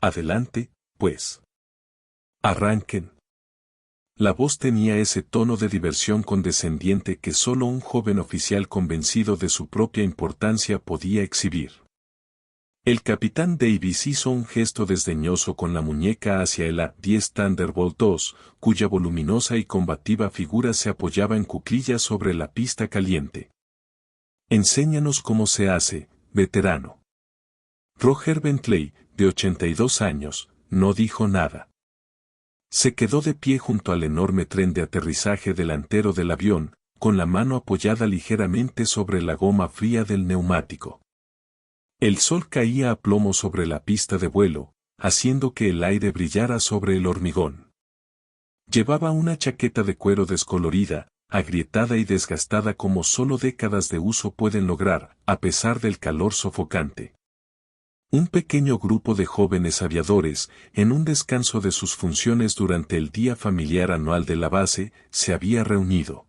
Adelante, pues. Arranquen. La voz tenía ese tono de diversión condescendiente que solo un joven oficial convencido de su propia importancia podía exhibir. El capitán Davis hizo un gesto desdeñoso con la muñeca hacia el A-10 Thunderbolt II, cuya voluminosa y combativa figura se apoyaba en cuclillas sobre la pista caliente. Enséñanos cómo se hace, veterano. Roger Bentley, de 82 años, no dijo nada. Se quedó de pie junto al enorme tren de aterrizaje delantero del avión, con la mano apoyada ligeramente sobre la goma fría del neumático. El sol caía a plomo sobre la pista de vuelo, haciendo que el aire brillara sobre el hormigón. Llevaba una chaqueta de cuero descolorida, agrietada y desgastada como solo décadas de uso pueden lograr, a pesar del calor sofocante. Un pequeño grupo de jóvenes aviadores, en un descanso de sus funciones durante el día familiar anual de la base, se había reunido.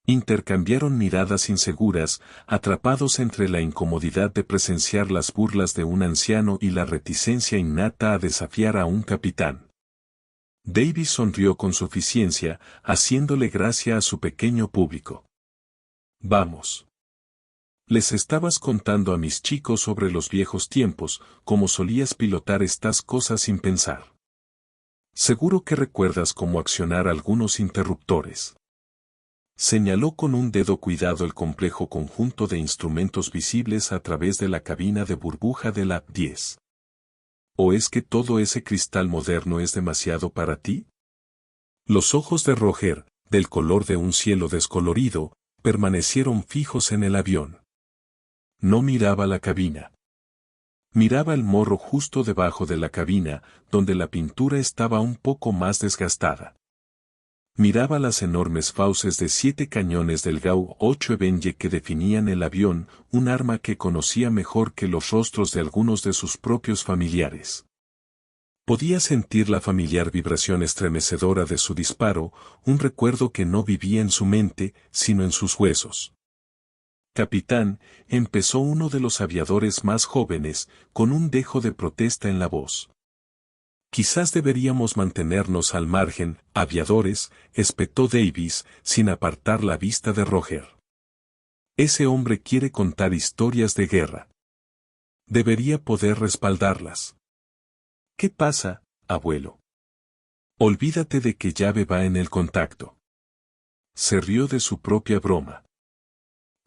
Intercambiaron miradas inseguras, atrapados entre la incomodidad de presenciar las burlas de un anciano y la reticencia innata a desafiar a un capitán. Davis sonrió con suficiencia, haciéndole gracia a su pequeño público. Vamos. Les estabas contando a mis chicos sobre los viejos tiempos, cómo solías pilotar estas cosas sin pensar. Seguro que recuerdas cómo accionar algunos interruptores. Señaló con un dedo cuidado el complejo conjunto de instrumentos visibles a través de la cabina de burbuja de la A-10. ¿O es que todo ese cristal moderno es demasiado para ti? Los ojos de Roger, del color de un cielo descolorido, permanecieron fijos en el avión. No miraba la cabina. Miraba el morro justo debajo de la cabina, donde la pintura estaba un poco más desgastada. Miraba las enormes fauces de 7 cañones del GAU-8 Avenger que definían el avión, un arma que conocía mejor que los rostros de algunos de sus propios familiares. Podía sentir la familiar vibración estremecedora de su disparo, un recuerdo que no vivía en su mente, sino en sus huesos. Capitán, empezó uno de los aviadores más jóvenes, con un dejo de protesta en la voz. Quizás deberíamos mantenernos al margen, aviadores, espetó Davis, sin apartar la vista de Roger. Ese hombre quiere contar historias de guerra. Debería poder respaldarlas. ¿Qué pasa, abuelo? Olvídate de que llave va en el contacto. Se rió de su propia broma.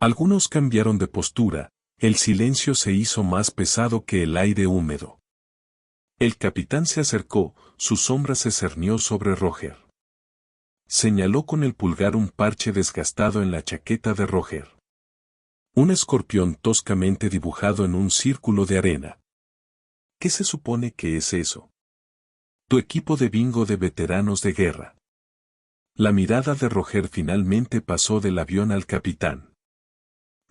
Algunos cambiaron de postura, el silencio se hizo más pesado que el aire húmedo. El capitán se acercó, su sombra se cernió sobre Roger. Señaló con el pulgar un parche desgastado en la chaqueta de Roger. Un escorpión toscamente dibujado en un círculo de arena. ¿Qué se supone que es eso? Tu equipo de bingo de veteranos de guerra. La mirada de Roger finalmente pasó del avión al capitán.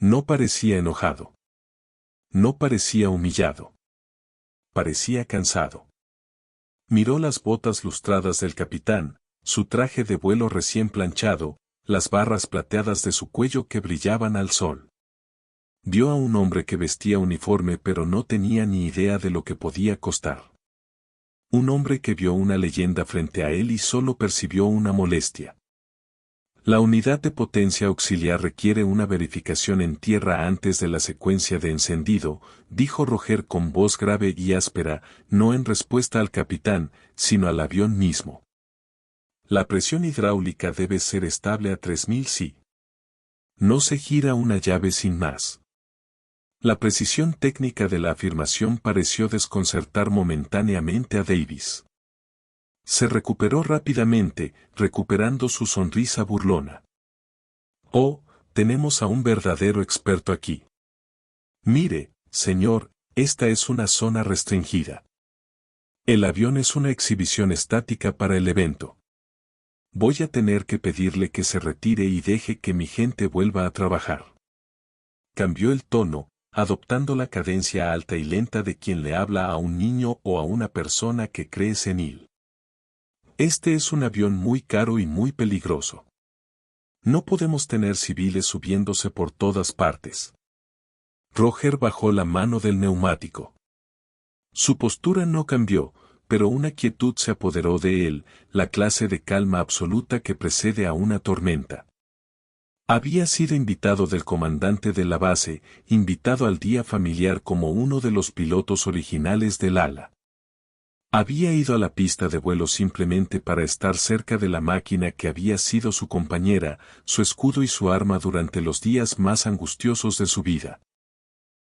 No parecía enojado. No parecía humillado. Parecía cansado. Miró las botas lustradas del capitán, su traje de vuelo recién planchado, las barras plateadas de su cuello que brillaban al sol. Vio a un hombre que vestía uniforme pero no tenía ni idea de lo que podía costar. Un hombre que vio una leyenda frente a él y solo percibió una molestia. La unidad de potencia auxiliar requiere una verificación en tierra antes de la secuencia de encendido, dijo Roger con voz grave y áspera, no en respuesta al capitán, sino al avión mismo. La presión hidráulica debe ser estable a 3000 psi. No se gira una llave sin más. La precisión técnica de la afirmación pareció desconcertar momentáneamente a Davis. Se recuperó rápidamente, recuperando su sonrisa burlona. Oh, tenemos a un verdadero experto aquí. Mire, señor, esta es una zona restringida. El avión es una exhibición estática para el evento. Voy a tener que pedirle que se retire y deje que mi gente vuelva a trabajar. Cambió el tono, adoptando la cadencia alta y lenta de quien le habla a un niño o a una persona que cree senil. Este es un avión muy caro y muy peligroso. No podemos tener civiles subiéndose por todas partes. Roger bajó la mano del neumático. Su postura no cambió, pero una quietud se apoderó de él, la clase de calma absoluta que precede a una tormenta. Había sido invitado del comandante de la base, invitado al día familiar como uno de los pilotos originales del ala. Había ido a la pista de vuelo simplemente para estar cerca de la máquina que había sido su compañera, su escudo y su arma durante los días más angustiosos de su vida.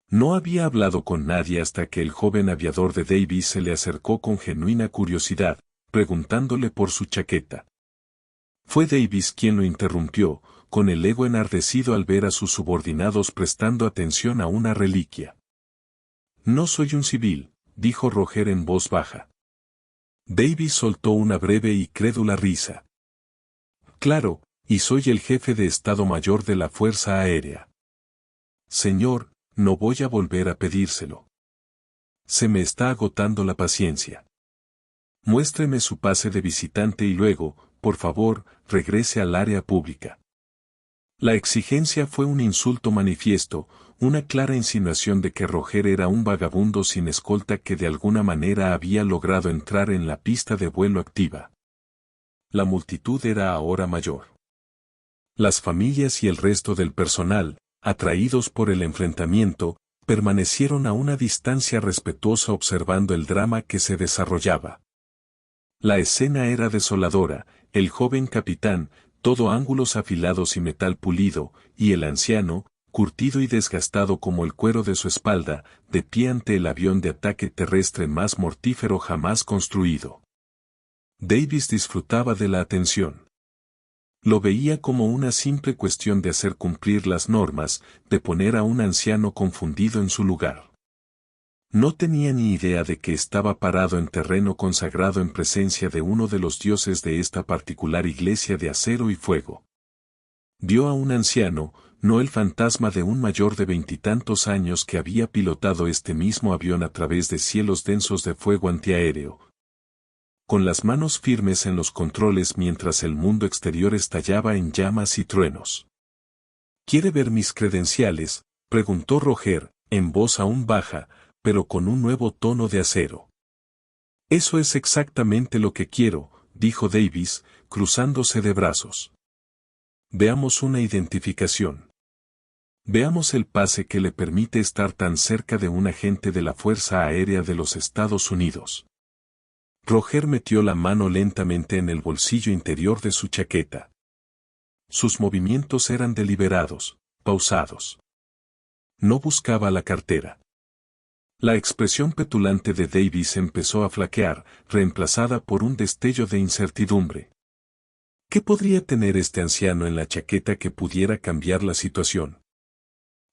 No había hablado con nadie hasta que el joven aviador de Davis se le acercó con genuina curiosidad, preguntándole por su chaqueta. Fue Davis quien lo interrumpió, con el ego enardecido al ver a sus subordinados prestando atención a una reliquia. No soy un civil, dijo Roger en voz baja. Davis soltó una breve y crédula risa. Claro, y soy el jefe de Estado Mayor de la Fuerza Aérea. Señor, no voy a volver a pedírselo. Se me está agotando la paciencia. Muéstreme su pase de visitante y luego, por favor, regrese al área pública. La exigencia fue un insulto manifiesto, una clara insinuación de que Roger era un vagabundo sin escolta que de alguna manera había logrado entrar en la pista de vuelo activa. La multitud era ahora mayor. Las familias y el resto del personal, atraídos por el enfrentamiento, permanecieron a una distancia respetuosa observando el drama que se desarrollaba. La escena era desoladora, el joven capitán, todo ángulos afilados y metal pulido, y el anciano, curtido y desgastado como el cuero de su espalda, de pie ante el avión de ataque terrestre más mortífero jamás construido. Davis disfrutaba de la atención. Lo veía como una simple cuestión de hacer cumplir las normas, de poner a un anciano confundido en su lugar. No tenía ni idea de que estaba parado en terreno consagrado en presencia de uno de los dioses de esta particular iglesia de acero y fuego. Vio a un anciano, no el fantasma de un mayor de 20 años que había pilotado este mismo avión a través de cielos densos de fuego antiaéreo. Con las manos firmes en los controles mientras el mundo exterior estallaba en llamas y truenos. ¿Quiere ver mis credenciales?, preguntó Roger, en voz aún baja, pero con un nuevo tono de acero. Eso es exactamente lo que quiero, dijo Davis, cruzándose de brazos. Veamos una identificación. Veamos el pase que le permite estar tan cerca de un agente de la Fuerza Aérea de los Estados Unidos. Roger metió la mano lentamente en el bolsillo interior de su chaqueta. Sus movimientos eran deliberados, pausados. No buscaba la cartera. La expresión petulante de Davis empezó a flaquear, reemplazada por un destello de incertidumbre. ¿Qué podría tener este anciano en la chaqueta que pudiera cambiar la situación?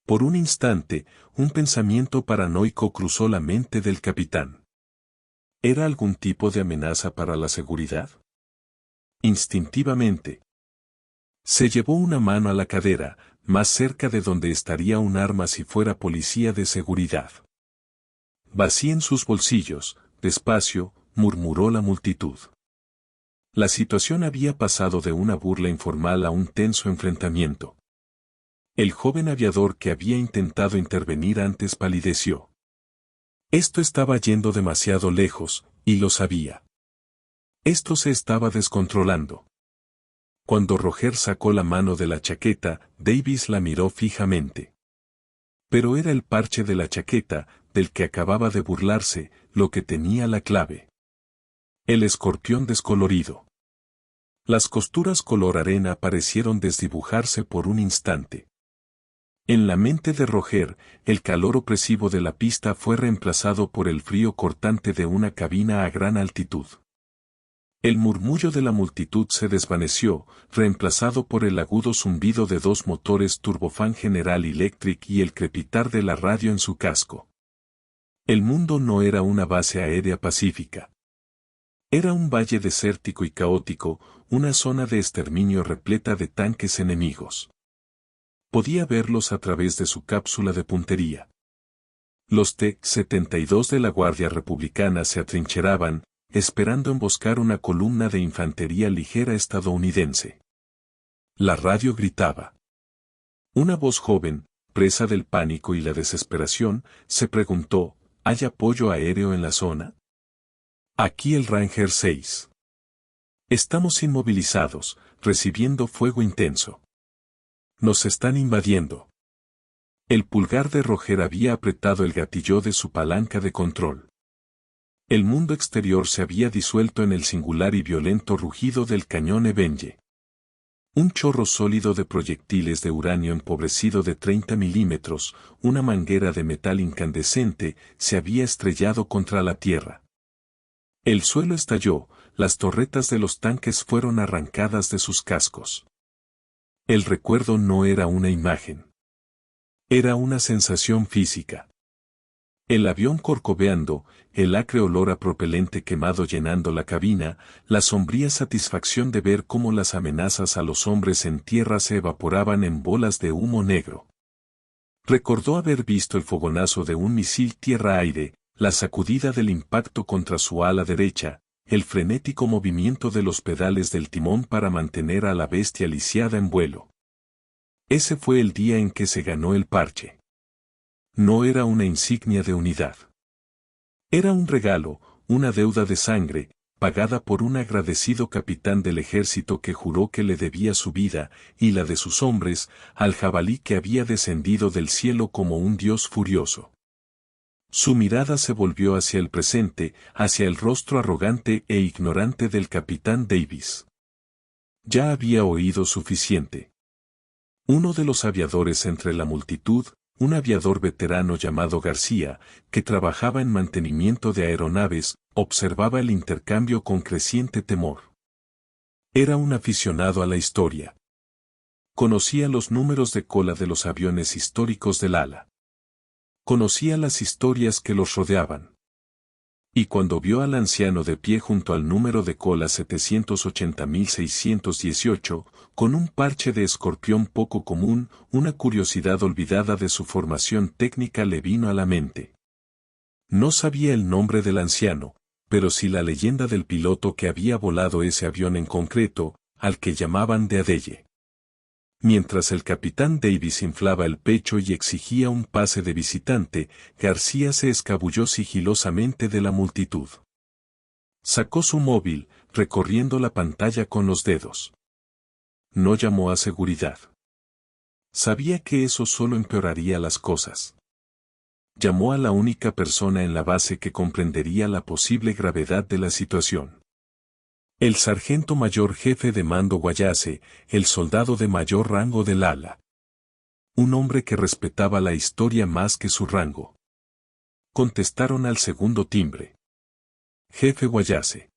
Por un instante, un pensamiento paranoico cruzó la mente del capitán. ¿Era algún tipo de amenaza para la seguridad? Instintivamente. Se llevó una mano a la cadera, más cerca de donde estaría un arma si fuera policía de seguridad. Vacíen sus bolsillos, despacio, murmuró la multitud. La situación había pasado de una burla informal a un tenso enfrentamiento. El joven aviador que había intentado intervenir antes palideció. Esto estaba yendo demasiado lejos, y lo sabía. Esto se estaba descontrolando. Cuando Roger sacó la mano de la chaqueta, Davis la miró fijamente. Pero era el parche de la chaqueta, del que acababa de burlarse, lo que tenía la clave. El escorpión descolorido. Las costuras color arena parecieron desdibujarse por un instante. En la mente de Roger, el calor opresivo de la pista fue reemplazado por el frío cortante de una cabina a gran altitud. El murmullo de la multitud se desvaneció, reemplazado por el agudo zumbido de dos motores turbofán General Electric y el crepitar de la radio en su casco. El mundo no era una base aérea pacífica. Era un valle desértico y caótico, una zona de exterminio repleta de tanques enemigos. Podía verlos a través de su cápsula de puntería. Los T-72 de la Guardia Republicana se atrincheraban, esperando emboscar una columna de infantería ligera estadounidense. La radio gritaba. Una voz joven, presa del pánico y la desesperación, se preguntó, ¿Hay apoyo aéreo en la zona? Aquí el Ranger 6. Estamos inmovilizados, recibiendo fuego intenso. Nos están invadiendo. El pulgar de Roger había apretado el gatillo de su palanca de control. El mundo exterior se había disuelto en el singular y violento rugido del cañón Evenge. Un chorro sólido de proyectiles de uranio empobrecido de 30 milímetros, una manguera de metal incandescente, se había estrellado contra la tierra. El suelo estalló, las torretas de los tanques fueron arrancadas de sus cascos. El recuerdo no era una imagen. Era una sensación física. El avión corcoveando, el acre olor a propelente quemado llenando la cabina, la sombría satisfacción de ver cómo las amenazas a los hombres en tierra se evaporaban en bolas de humo negro. Recordó haber visto el fogonazo de un misil tierra-aire, la sacudida del impacto contra su ala derecha, el frenético movimiento de los pedales del timón para mantener a la bestia lisiada en vuelo. Ese fue el día en que se ganó el parche. No era una insignia de unidad. Era un regalo, una deuda de sangre, pagada por un agradecido capitán del ejército que juró que le debía su vida, y la de sus hombres, al jabalí que había descendido del cielo como un dios furioso. Su mirada se volvió hacia el presente, hacia el rostro arrogante e ignorante del capitán Davis. Ya había oído suficiente. Uno de los aviadores entre la multitud, un aviador veterano llamado García, que trabajaba en mantenimiento de aeronaves, observaba el intercambio con creciente temor. Era un aficionado a la historia. Conocía los números de cola de los aviones históricos del ala. Conocía las historias que los rodeaban. Y cuando vio al anciano de pie junto al número de cola 780.618, con un parche de escorpión poco común, una curiosidad olvidada de su formación técnica le vino a la mente. No sabía el nombre del anciano, pero sí la leyenda del piloto que había volado ese avión en concreto, al que llamaban de Adelle. Mientras el capitán Davis inflaba el pecho y exigía un pase de visitante, García se escabulló sigilosamente de la multitud. Sacó su móvil, recorriendo la pantalla con los dedos. No llamó a seguridad. Sabía que eso solo empeoraría las cosas. Llamó a la única persona en la base que comprendería la posible gravedad de la situación. El sargento mayor jefe de mando Guayase, el soldado de mayor rango del ala. Un hombre que respetaba la historia más que su rango. Contestaron al segundo timbre. Jefe Guayase.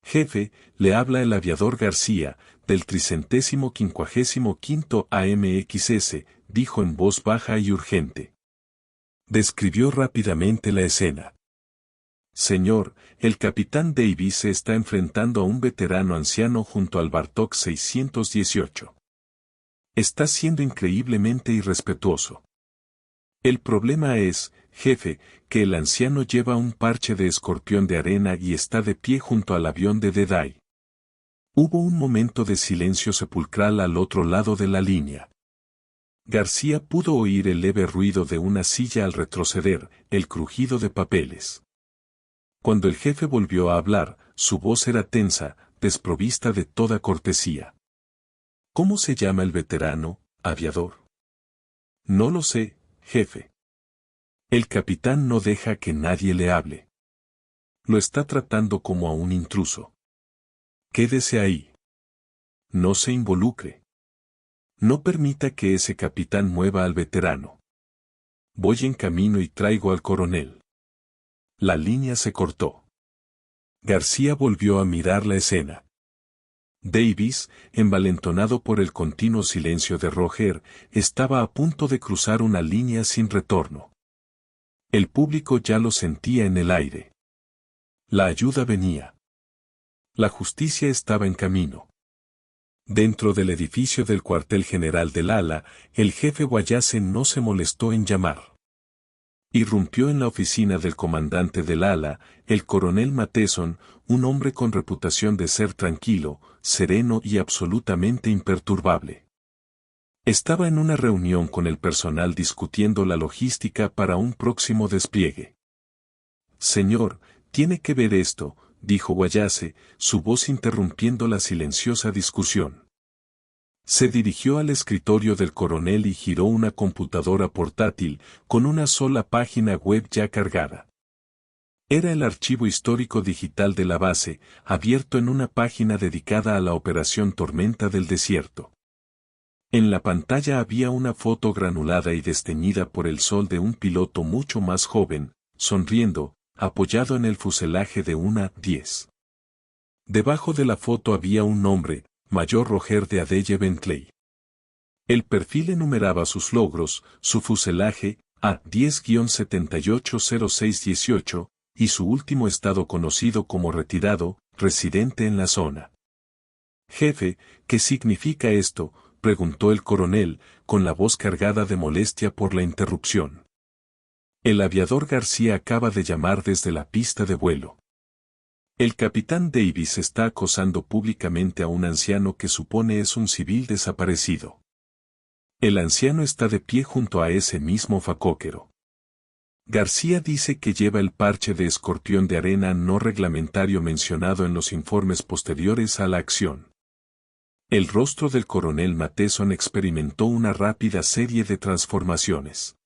Jefe, le habla el aviador García, del 355º AMXS, dijo en voz baja y urgente. Describió rápidamente la escena. Señor, el capitán Davis se está enfrentando a un veterano anciano junto al Bartok 618. Está siendo increíblemente irrespetuoso. El problema es, jefe, que el anciano lleva un parche de escorpión de arena y está de pie junto al avión de Deday. Hubo un momento de silencio sepulcral al otro lado de la línea. García pudo oír el leve ruido de una silla al retroceder, el crujido de papeles. Cuando el jefe volvió a hablar, su voz era tensa, desprovista de toda cortesía. ¿Cómo se llama el veterano, aviador? No lo sé, jefe. El capitán no deja que nadie le hable. Lo está tratando como a un intruso. Quédese ahí. No se involucre. No permita que ese capitán mueva al veterano. Voy en camino y traigo al coronel. La línea se cortó. García volvió a mirar la escena. Davis, envalentonado por el continuo silencio de Roger, estaba a punto de cruzar una línea sin retorno. El público ya lo sentía en el aire. La ayuda venía. La justicia estaba en camino. Dentro del edificio del cuartel general del ala, el jefe Guayase no se molestó en llamar. Irrumpió en la oficina del comandante del ala, el coronel Matheson, un hombre con reputación de ser tranquilo, sereno y absolutamente imperturbable. Estaba en una reunión con el personal discutiendo la logística para un próximo despliegue. Señor, tiene que ver esto, dijo Guayase, su voz interrumpiendo la silenciosa discusión. Se dirigió al escritorio del coronel y giró una computadora portátil, con una sola página web ya cargada. Era el archivo histórico digital de la base, abierto en una página dedicada a la Operación Tormenta del Desierto. En la pantalla había una foto granulada y desteñida por el sol de un piloto mucho más joven, sonriendo, apoyado en el fuselaje de una 10. Debajo de la foto había un nombre, Mayor Roger de Adelle Bentley. El perfil enumeraba sus logros, su fuselaje, A10-780618, y su último estado conocido como retirado, residente en la zona. Jefe, ¿qué significa esto?, preguntó el coronel, con la voz cargada de molestia por la interrupción. El aviador García acaba de llamar desde la pista de vuelo. El capitán Davis está acosando públicamente a un anciano que supone es un civil desaparecido. El anciano está de pie junto a ese mismo facóquero. García dice que lleva el parche de escorpión de arena no reglamentario mencionado en los informes posteriores a la acción. El rostro del coronel Matheson experimentó una rápida serie de transformaciones.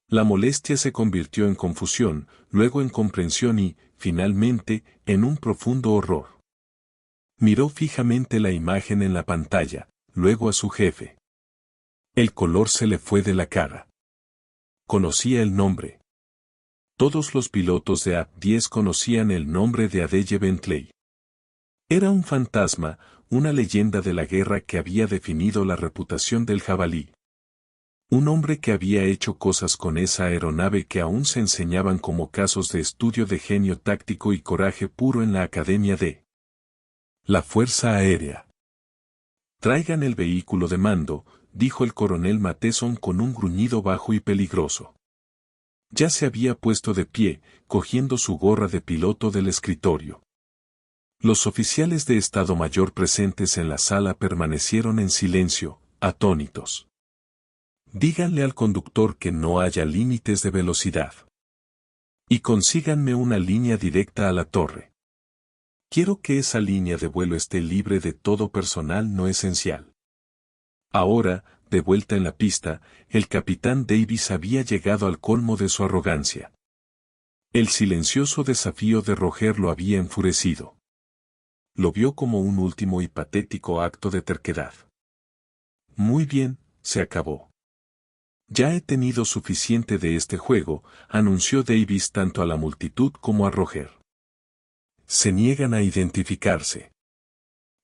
La molestia se convirtió en confusión, luego en comprensión y, finalmente, en un profundo horror. Miró fijamente la imagen en la pantalla, luego a su jefe. El color se le fue de la cara. Conocía el nombre. Todos los pilotos de A-10 conocían el nombre de Adelle Bentley. Era un fantasma, una leyenda de la guerra que había definido la reputación del jabalí. Un hombre que había hecho cosas con esa aeronave que aún se enseñaban como casos de estudio de genio táctico y coraje puro en la Academia de la Fuerza Aérea. Traigan el vehículo de mando, dijo el coronel Matheson con un gruñido bajo y peligroso. Ya se había puesto de pie, cogiendo su gorra de piloto del escritorio. Los oficiales de Estado Mayor presentes en la sala permanecieron en silencio, atónitos. Díganle al conductor que no haya límites de velocidad. Y consíganme una línea directa a la torre. Quiero que esa línea de vuelo esté libre de todo personal no esencial. Ahora, de vuelta en la pista, el capitán Davis había llegado al colmo de su arrogancia. El silencioso desafío de Roger lo había enfurecido. Lo vio como un último y patético acto de terquedad. Muy bien, se acabó. Ya he tenido suficiente de este juego, anunció Davis tanto a la multitud como a Roger. Se niegan a identificarse.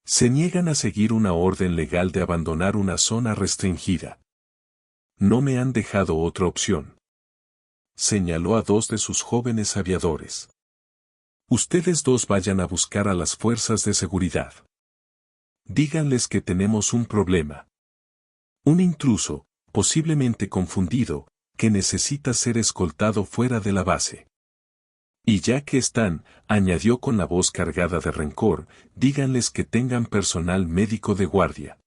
Se niegan a seguir una orden legal de abandonar una zona restringida. No me han dejado otra opción. Señaló a dos de sus jóvenes aviadores. Ustedes dos vayan a buscar a las fuerzas de seguridad. Díganles que tenemos un problema. Un intruso, posiblemente confundido, que necesita ser escoltado fuera de la base. Y ya que están, añadió con la voz cargada de rencor, díganles que tengan personal médico de guardia.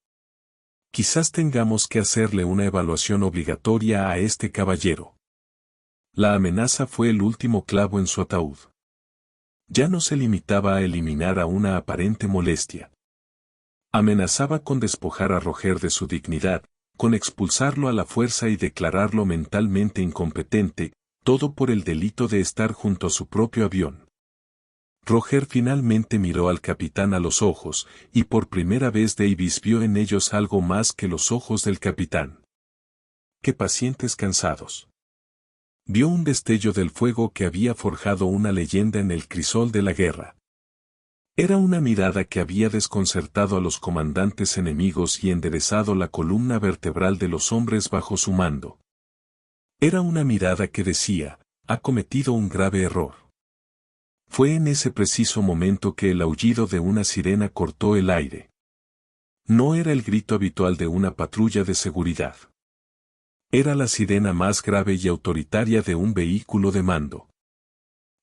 Quizás tengamos que hacerle una evaluación obligatoria a este caballero. La amenaza fue el último clavo en su ataúd. Ya no se limitaba a eliminar a una aparente molestia. Amenazaba con despojar a Roger de su dignidad, con expulsarlo a la fuerza y declararlo mentalmente incompetente, todo por el delito de estar junto a su propio avión. Roger finalmente miró al capitán a los ojos, y por primera vez Davis vio en ellos algo más que los ojos del capitán. ¡Qué pacientes cansados! Vio un destello del fuego que había forjado una leyenda en el crisol de la guerra. Era una mirada que había desconcertado a los comandantes enemigos y enderezado la columna vertebral de los hombres bajo su mando. Era una mirada que decía, ha cometido un grave error. Fue en ese preciso momento que el aullido de una sirena cortó el aire. No era el grito habitual de una patrulla de seguridad. Era la sirena más grave y autoritaria de un vehículo de mando.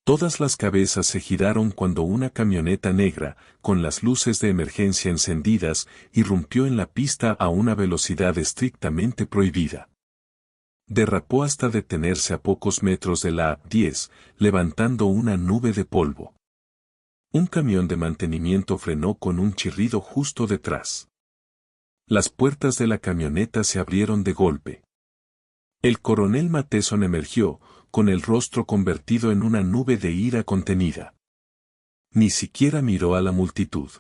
Todas las cabezas se giraron cuando una camioneta negra, con las luces de emergencia encendidas, irrumpió en la pista a una velocidad estrictamente prohibida. Derrapó hasta detenerse a pocos metros de la A-10, levantando una nube de polvo. Un camión de mantenimiento frenó con un chirrido justo detrás. Las puertas de la camioneta se abrieron de golpe. El coronel Matheson emergió, con el rostro convertido en una nube de ira contenida. Ni siquiera miró a la multitud.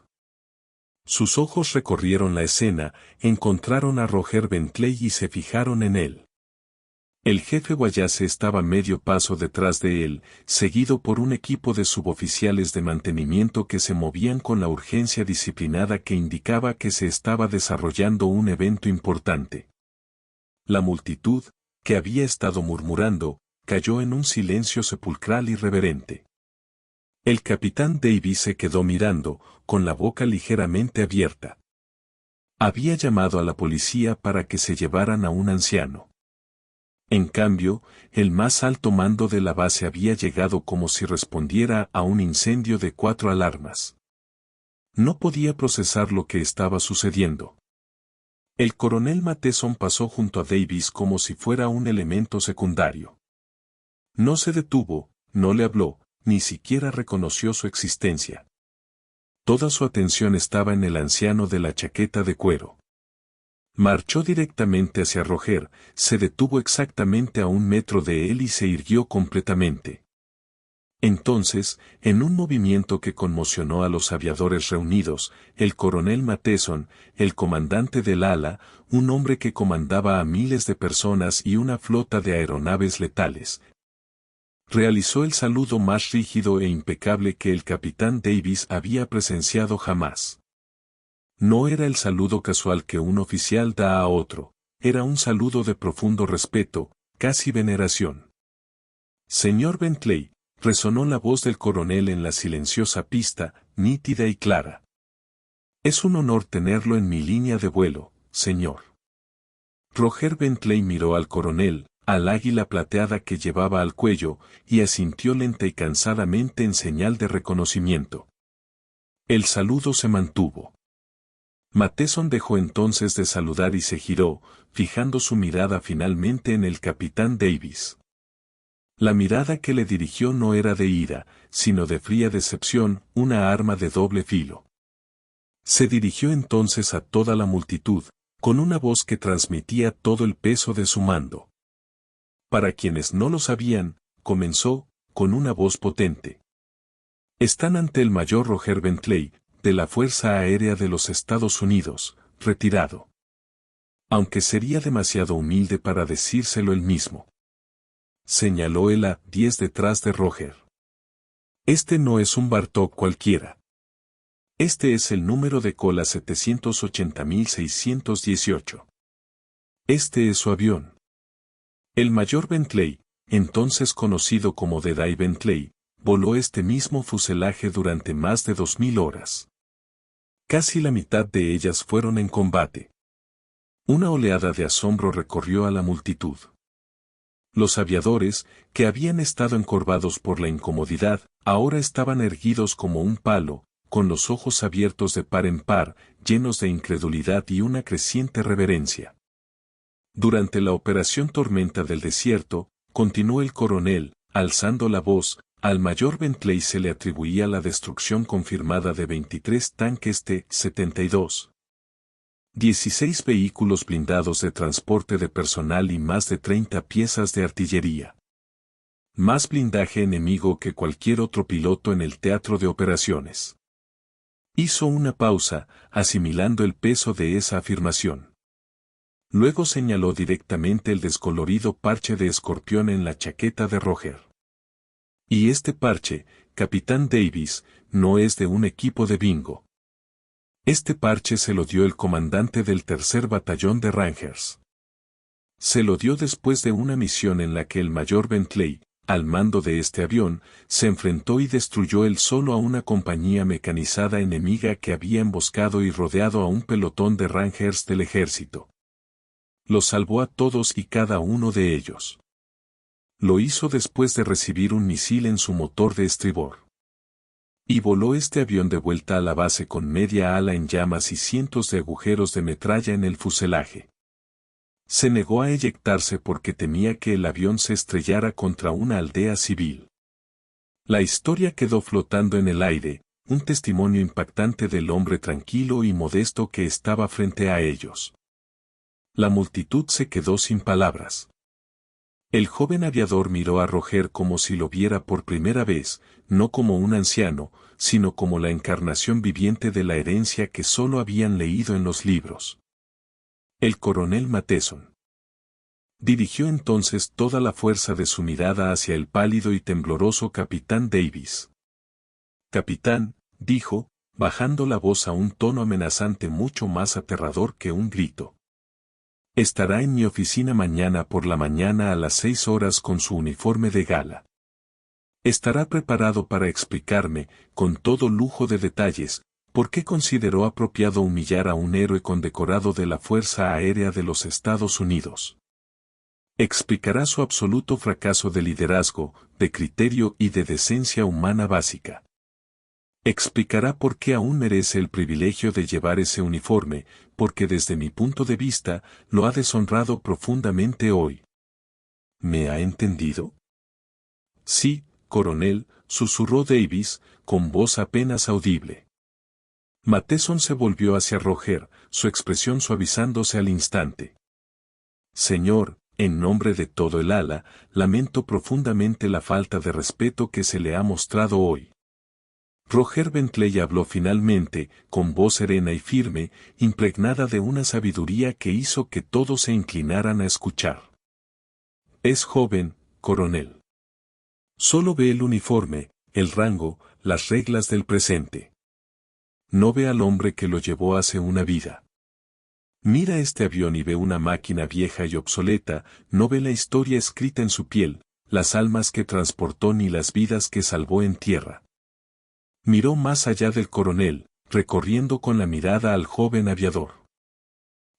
Sus ojos recorrieron la escena, encontraron a Roger Bentley y se fijaron en él. El jefe Wallace estaba medio paso detrás de él, seguido por un equipo de suboficiales de mantenimiento que se movían con la urgencia disciplinada que indicaba que se estaba desarrollando un evento importante. La multitud, que había estado murmurando, cayó en un silencio sepulcral y reverente. El capitán Davis se quedó mirando, con la boca ligeramente abierta. Había llamado a la policía para que se llevaran a un anciano. En cambio, el más alto mando de la base había llegado como si respondiera a un incendio de 4 alarmas. No podía procesar lo que estaba sucediendo. El coronel Matheson pasó junto a Davis como si fuera un elemento secundario. No se detuvo, no le habló, ni siquiera reconoció su existencia. Toda su atención estaba en el anciano de la chaqueta de cuero. Marchó directamente hacia Roger, se detuvo exactamente a 1 metro de él y se irguió completamente. Entonces, en un movimiento que conmocionó a los aviadores reunidos, el coronel Matheson, el comandante del ala, un hombre que comandaba a miles de personas y una flota de aeronaves letales, realizó el saludo más rígido e impecable que el capitán Davis había presenciado jamás. No era el saludo casual que un oficial da a otro, era un saludo de profundo respeto, casi veneración. Señor Bentley, resonó la voz del coronel en la silenciosa pista, nítida y clara. Es un honor tenerlo en mi línea de vuelo, señor. Roger Bentley miró al coronel, al águila plateada que llevaba al cuello, y asintió lenta y cansadamente en señal de reconocimiento. El saludo se mantuvo. Matheson dejó entonces de saludar y se giró, fijando su mirada finalmente en el capitán Davis. La mirada que le dirigió no era de ira, sino de fría decepción, una arma de doble filo. Se dirigió entonces a toda la multitud, con una voz que transmitía todo el peso de su mando. Para quienes no lo sabían, comenzó, con una voz potente. Están ante el mayor Roger Bentley, de la Fuerza Aérea de los Estados Unidos, retirado. Aunque sería demasiado humilde para decírselo él mismo. Señaló el A-10 detrás de Roger. Este no es un Bartok cualquiera. Este es el número de cola 780.618. Este es su avión. El mayor Bentley, entonces conocido como Dedai Bentley, voló este mismo fuselaje durante más de 2000 horas. Casi la mitad de ellas fueron en combate. Una oleada de asombro recorrió a la multitud. Los aviadores, que habían estado encorvados por la incomodidad, ahora estaban erguidos como un palo, con los ojos abiertos de par en par, llenos de incredulidad y una creciente reverencia. Durante la operación Tormenta del Desierto, continuó el coronel, alzando la voz, al mayor Bentley se le atribuía la destrucción confirmada de 23 tanques T-72, 16 vehículos blindados de transporte de personal y más de 30 piezas de artillería. Más blindaje enemigo que cualquier otro piloto en el teatro de operaciones. Hizo una pausa, asimilando el peso de esa afirmación. Luego señaló directamente el descolorido parche de escorpión en la chaqueta de Roger. Y este parche, capitán Davis, no es de un equipo de bingo. Este parche se lo dio el comandante del 3er batallón de Rangers. Se lo dio después de una misión en la que el mayor Bentley, al mando de este avión, se enfrentó y destruyó él solo a una compañía mecanizada enemiga que había emboscado y rodeado a un pelotón de Rangers del ejército. Los salvó a todos y cada uno de ellos. Lo hizo después de recibir un misil en su motor de estribor. Y voló este avión de vuelta a la base con media ala en llamas y cientos de agujeros de metralla en el fuselaje. Se negó a eyectarse porque temía que el avión se estrellara contra una aldea civil. La historia quedó flotando en el aire, un testimonio impactante del hombre tranquilo y modesto que estaba frente a ellos. La multitud se quedó sin palabras. El joven aviador miró a Roger como si lo viera por primera vez, no como un anciano, sino como la encarnación viviente de la herencia que solo habían leído en los libros. El coronel Matheson. Dirigió entonces toda la fuerza de su mirada hacia el pálido y tembloroso capitán Davis. Capitán, dijo, bajando la voz a un tono amenazante mucho más aterrador que un grito. Estará en mi oficina mañana por la mañana a las 6 horas con su uniforme de gala. Estará preparado para explicarme, con todo lujo de detalles, por qué consideró apropiado humillar a un héroe condecorado de la Fuerza Aérea de los Estados Unidos. Explicará su absoluto fracaso de liderazgo, de criterio y de decencia humana básica. Explicará por qué aún merece el privilegio de llevar ese uniforme, porque desde mi punto de vista, lo ha deshonrado profundamente hoy. ¿Me ha entendido? Sí, coronel, susurró Davis, con voz apenas audible. Matheson se volvió hacia Roger, su expresión suavizándose al instante. Señor, en nombre de todo el ala, lamento profundamente la falta de respeto que se le ha mostrado hoy. Roger Bentley habló finalmente, con voz serena y firme, impregnada de una sabiduría que hizo que todos se inclinaran a escuchar. Es joven, coronel. Solo ve el uniforme, el rango, las reglas del presente. No ve al hombre que lo llevó hace una vida. Mira este avión y ve una máquina vieja y obsoleta, no ve la historia escrita en su piel, las almas que transportó ni las vidas que salvó en tierra. Miró más allá del coronel, recorriendo con la mirada al joven aviador.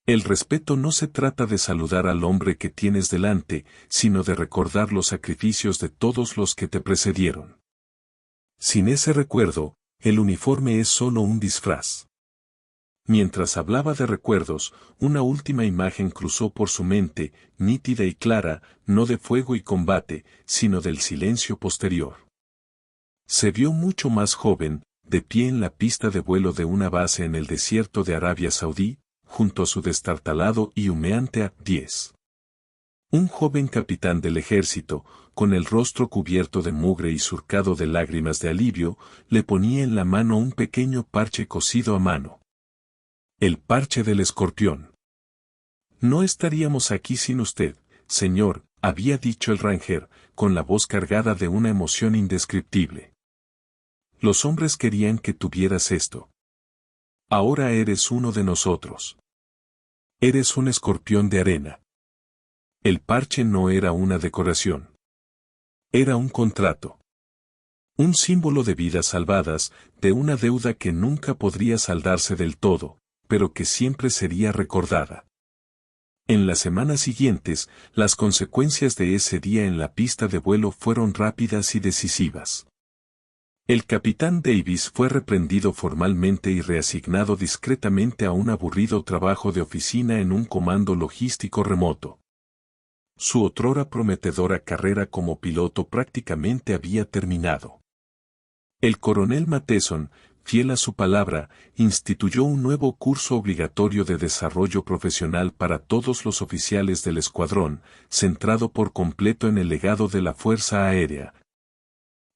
El respeto no se trata de saludar al hombre que tienes delante, sino de recordar los sacrificios de todos los que te precedieron. Sin ese recuerdo, el uniforme es solo un disfraz. Mientras hablaba de recuerdos, una última imagen cruzó por su mente, nítida y clara, no de fuego y combate, sino del silencio posterior. Se vio mucho más joven, de pie en la pista de vuelo de una base en el desierto de Arabia Saudí, junto a su destartalado y humeante A-10. Un joven capitán del ejército, con el rostro cubierto de mugre y surcado de lágrimas de alivio, le ponía en la mano un pequeño parche cosido a mano. El parche del escorpión. No estaríamos aquí sin usted, señor, había dicho el Ranger, con la voz cargada de una emoción indescriptible. Los hombres querían que tuvieras esto. Ahora eres uno de nosotros. Eres un escorpión de arena. El parche no era una decoración. Era un contrato. Un símbolo de vidas salvadas, de una deuda que nunca podría saldarse del todo, pero que siempre sería recordada. En las semanas siguientes, las consecuencias de ese día en la pista de vuelo fueron rápidas y decisivas. El capitán Davis fue reprendido formalmente y reasignado discretamente a un aburrido trabajo de oficina en un comando logístico remoto. Su otrora prometedora carrera como piloto prácticamente había terminado. El coronel Matheson, fiel a su palabra, instituyó un nuevo curso obligatorio de desarrollo profesional para todos los oficiales del escuadrón, centrado por completo en el legado de la Fuerza Aérea.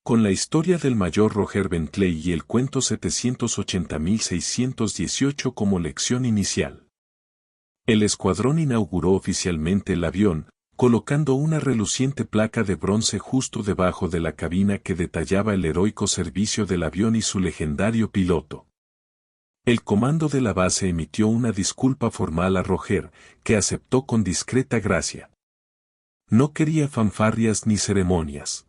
Con la historia del mayor Roger Bentley y el cuento 780.618 como lección inicial. El escuadrón inauguró oficialmente el avión, colocando una reluciente placa de bronce justo debajo de la cabina que detallaba el heroico servicio del avión y su legendario piloto. El comando de la base emitió una disculpa formal a Roger, que aceptó con discreta gracia. No quería fanfarrias ni ceremonias.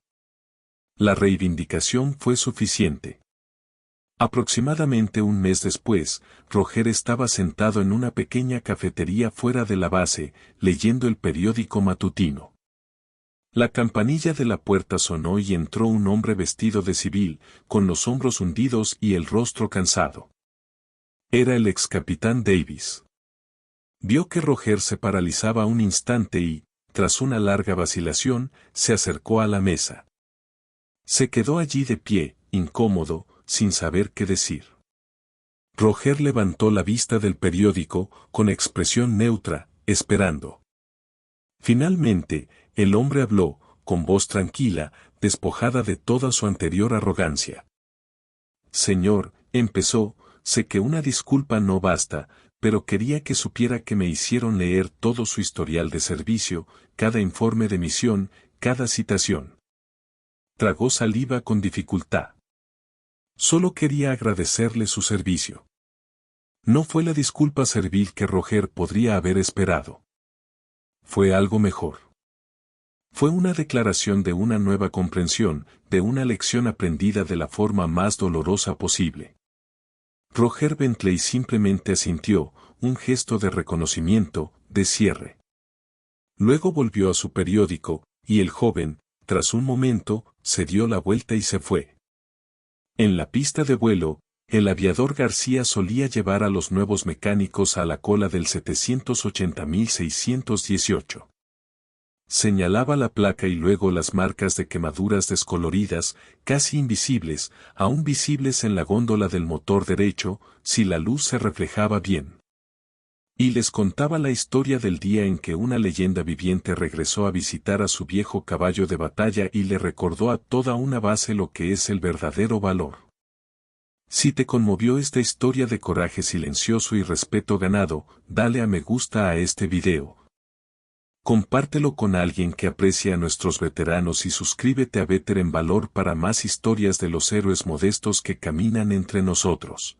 La reivindicación fue suficiente. Aproximadamente un mes después, Roger estaba sentado en una pequeña cafetería fuera de la base, leyendo el periódico matutino. La campanilla de la puerta sonó y entró un hombre vestido de civil, con los hombros hundidos y el rostro cansado. Era el ex capitán Davis. Vio que Roger se paralizaba un instante y, tras una larga vacilación, se acercó a la mesa. Se quedó allí de pie, incómodo, sin saber qué decir. Roger levantó la vista del periódico, con expresión neutra, esperando. Finalmente, el hombre habló, con voz tranquila, despojada de toda su anterior arrogancia. Señor, empezó, sé que una disculpa no basta, pero quería que supiera que me hicieron leer todo su historial de servicio, cada informe de misión, cada citación. Tragó saliva con dificultad. Solo quería agradecerle su servicio. No fue la disculpa servil que Roger podría haber esperado. Fue algo mejor. Fue una declaración de una nueva comprensión, de una lección aprendida de la forma más dolorosa posible. Roger Bentley simplemente asintió, un gesto de reconocimiento, de cierre. Luego volvió a su periódico, y el joven, tras un momento, se dio la vuelta y se fue. En la pista de vuelo, el aviador García solía llevar a los nuevos mecánicos a la cola del 780.618. Señalaba la placa y luego las marcas de quemaduras descoloridas, casi invisibles, aún visibles en la góndola del motor derecho, si la luz se reflejaba bien. Y les contaba la historia del día en que una leyenda viviente regresó a visitar a su viejo caballo de batalla y le recordó a toda una base lo que es el verdadero valor. Si te conmovió esta historia de coraje silencioso y respeto ganado, dale a me gusta a este video. Compártelo con alguien que aprecie a nuestros veteranos y suscríbete a Veter en Valor para más historias de los héroes modestos que caminan entre nosotros.